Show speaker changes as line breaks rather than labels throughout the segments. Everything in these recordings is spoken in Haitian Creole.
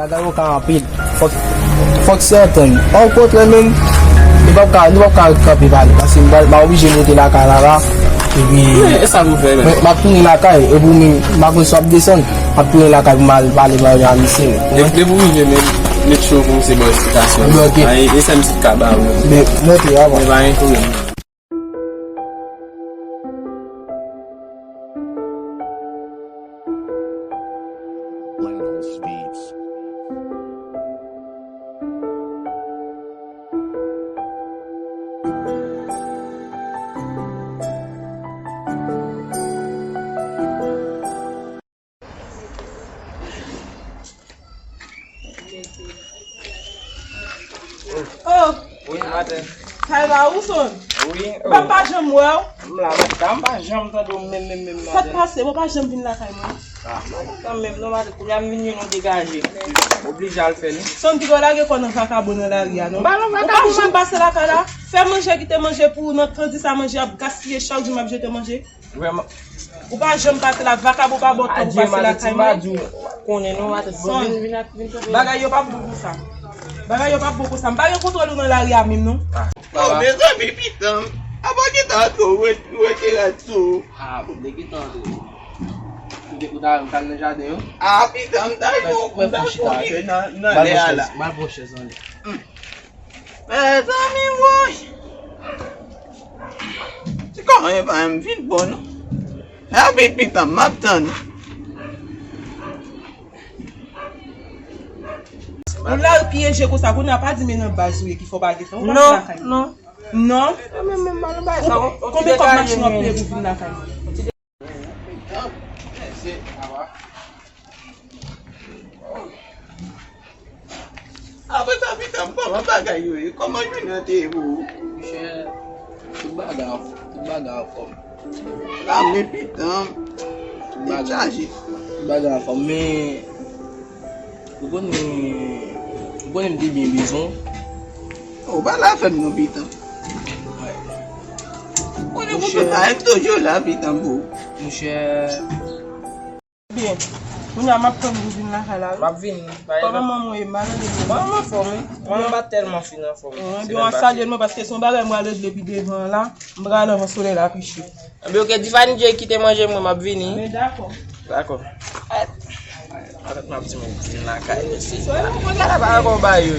bagay yo kan apil. Fok certain. An kontre men, nou pa kapi pale. Kasi ma oblige mote la ka la. E pi, ma toune la ka e pou ma kon sop deson. Ma toune la ka pou ma pale ba yon lise.
De pou vive men, met show kon se bon eksplikasyon. E se msit kaba ou.
Note ya ba.
E ba yon tounen.
Oh,
Oui, maten.
kay la ou son?
Oui,
Papa jam wè ou?
Mla, damba jam ta do men
Sat pase, papa jam vin la kay mwen.
Quand même, non, pour la minute non dégagé. Obligé à le faire.
Son ti go la ge konan kaka bonan la ria non?
Ba non,
Ou pa jam pase la kay la? Fè manje ki te manje pou notre transi sa manje ap gaspiller chaque jour m'a jete manje?
Vraiment.
Ou pa jam pase la vaka pou pa botan pou pase la kay mwen?
Konen non,
Son, bagay yo pa beaucoup ça. Bagay yo pa beaucoup ça. M'pa gen kontrol ou nan la ria mim non?
Oh, mes amis, putain. Apa kita tu wet la tu.
Ah, de ki tan de. Ou ta nan jade yo?
Ah, putain, non, les ala.
Mal poche zon li.
Mes amis, woy. C'est quand même pas un vide bon. Ah, putain, m'attend.
On la piège comme ça, qu'on n'a pas dit mais nan base qui faut pas faire.
Non, non.
Non. Combien de machines on peut vous venir la kay?
Ah, mais putain, comment bagaille, comment je ne t'ai vous?
Che, tout baga fom.
Ah, mais putain. Déchargé.
Tout baga fom, mais ou bon me di bien besoin.
Oh, bah la femme, non, putain. On est toujours là, putain, beau.
Monsieur,
Bien. Moun ya map kon vous venir la kay la.
Ma vin.
Pas maman est malade.
Maman forme. Maman pas tellement fin en forme.
Bien saluellement parce que son bagay moi le depuis devant là, m'bra là au soleil là piché.
Bien OK, Divani Dieu qui te manger moi m'a vini.
Mais d'accord.
D'accord. Avec ma petite vin la caille ici. Regarde pas comme ba yo.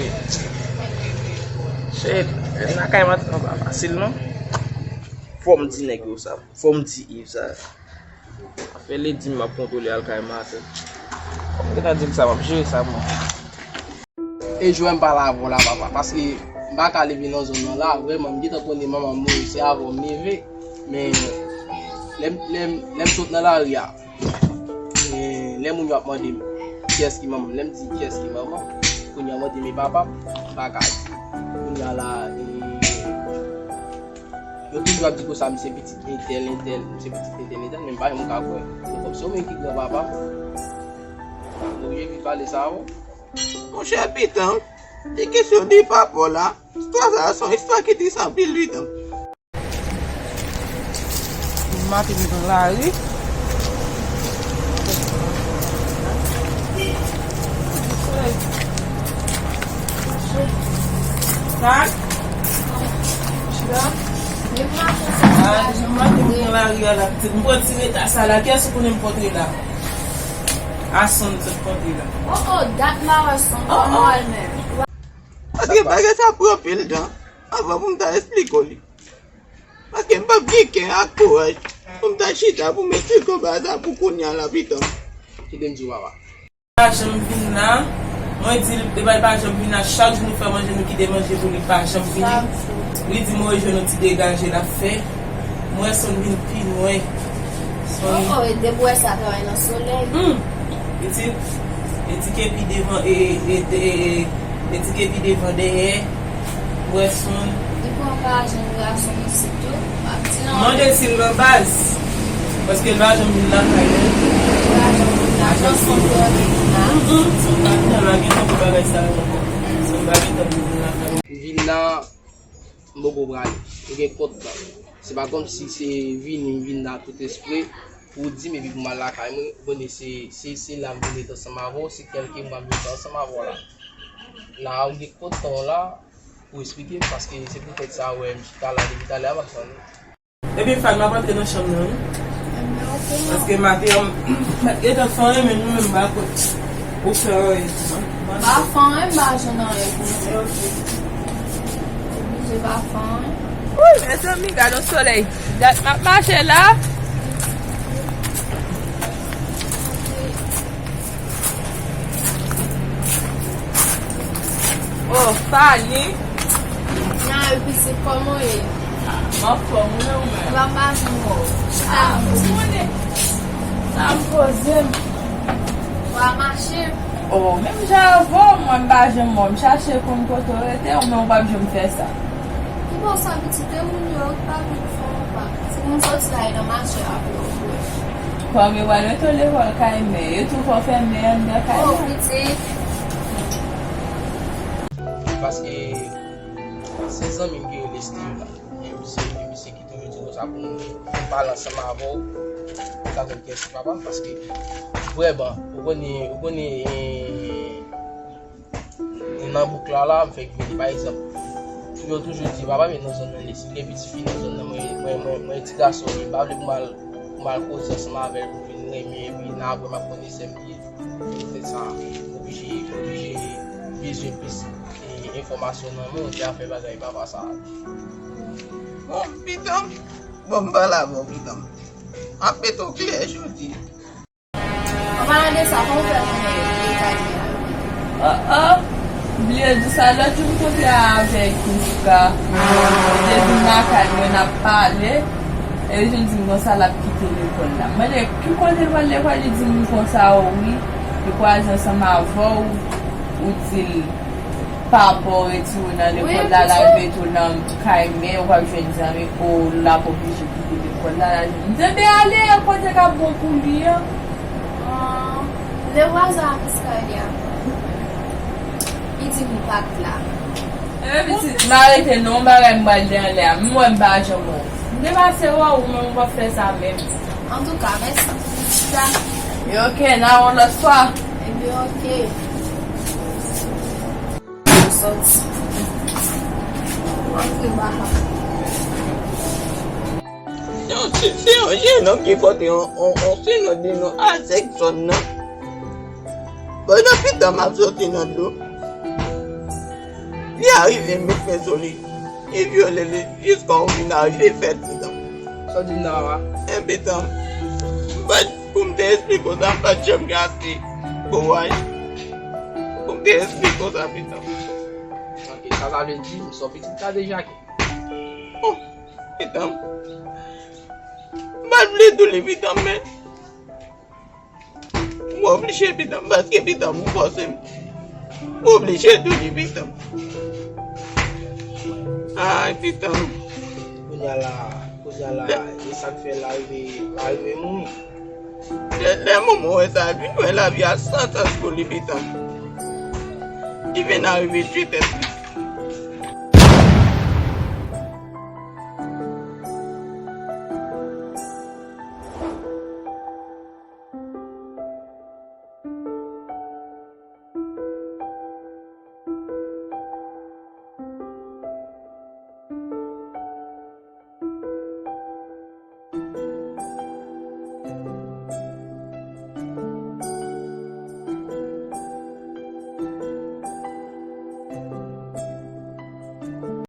C'est la caille m'a pas facile non. Forme di nèg yo ça. Forme di Yves ça. Fait les dim m'a contrôler al caille matin. Comme tu dit que ça va gérer ça moi.
e jwen pa la avon la papa. Paske mba ka leve nan zon nan la, vreman mdi tan konen maman mou se avon meve. Men, lem sot nan la ria. Lem moun yo ap mande kyes ki maman, lem di kyes ki maman. Koun yo mande mi papa, baka di. Koun yo la, yo toujou ap di ko sa mi se petit entel, men pa yon ka kwen. Kom se mwen ki gwa papa. Nou je vi pale sa avon.
Mon cher putain, des questions de papa là. Histoire ça, histoire qui dit ça, pile lui temps.
Mati mi dans la rue. Tak? Je mati mi dans la rue là. M'po tirer ta ça là, qu'est-ce qu'on aime porter là? À son de porter là.
Oh, dat marathon, normalement.
Parce que pas que ça propre dedans. Avant pour me expliquer. Parce que pas bien qu'un courage. Pour me chita pour mettre comme ça pour qu'on y a la putain.
Ki dem di wawa.
J'aime venir là. Moi dis le pas j'aime venir là chaque jour nous faire manger nous qui dé manger pour lui pas j'aime venir. Lui dit moi je nous ti dégager la fait. Moi son vin pi moi.
Oh, et de bois ça dans le soleil.
Et ticket puis devant et ticket puis devant derrière. Ouais son.
Du coup, on va génération ici tout.
Moi je suis la base. Parce que là j'aime venir là
Vin nan mbogo brale, e gen kote ba. Se pa kom si se vin nan tout esprit, pour dire mais pour mal la caille bon c'est la venir ensemble avant c'est quelqu'un m'a mis ensemble avant là on est content là pour expliquer parce que c'est peut-être ça ouais je parle là là avec ça
et puis Femme m'a rentré dans la chambre parce que ma fille est en faim mais nous même pas au faire
Ba faim ba jenan ok je ba faim
oui mes amis regarde le soleil ma marché là. Oh, Fanny.
Nan, e pi se komo e.
Ma fome ou men.
Ba mas mou.
Sa m pozem.
Wa mache.
Oh, menm javon mwen baje mwen. M chache kon koto rete ou men ou pa jom fè sa.
Ki bon sa bitite moun yo, pa moun fon pa. Se moun sot la e nan mache apyo.
Kwa me wane to le wol ka eme. Yo tou fò fè men de ka
Oh,
eme.
bitite.
parce que ces amis qui ont l'estime là et monsieur qui toujours dit ça pour parler ensemble avant ça comme question papa parce que vraiment on connaît dans boucle là avec par exemple toujours dit papa mais nous sommes les petits filles nous sommes moi petit garçon il pas mal causer ensemble avec pour venir et puis n'a pas ma connaissance c'est ça obligé besoin plus information nan men, on te a fait bagay papa ça.
Bon, pitam. Bon, bala bon, pitam. A peto clair, je dis.
On va aller ça pour faire
Oubliye di sa la tou kote avek Kouska. De di nakal yon ap pale. E jen di mwen sa la pite l'ekol la. Mwen de ki kote wan l'ekol li di mwen kon sa ouwi. Di kwa jen sa ma avou util papo etou nan l'ekol la la betou nan kaime ou wap jen zame ou la popi je pite l'ekol la la jen. Debe ale kote ka bon pou li ya.
Le waza Kouska iti mou pat la.
Mwen arete nou mwen bagay mbal den le a, mwen baje moun. Mwen ba se wa ou mwen mwen fè sa men.
En tout cas, merci.
Yo ok, nan on lot fwa.
Et bien, ok. Sorti. Ok, bah.
C'est un jeune qui porte on sait nous dit nous à section non. Bon, depuis dans ma sortie dans l'eau. Il arrive à me faire solide. Et violer jusqu'à on arrive à faire tout ça.
Ça dit là.
Un béton. Pour me t'expliquer comment ça va me gâter. Pour moi. Pour me t'expliquer comment ça béton.
Ok, ça veut dire son petit cas déjà.
Oh, béton. Je vais tous les bétons, mais. Je suis obligé de béton parce que béton me force. Je suis obligé de tous les bétons. Ah, béton.
Kounya la, et ça fait l'arrivée mouille.
Le moment où ça a vu, la vie à 100 ans pour les bétons. Il vient d'arriver 8 ans.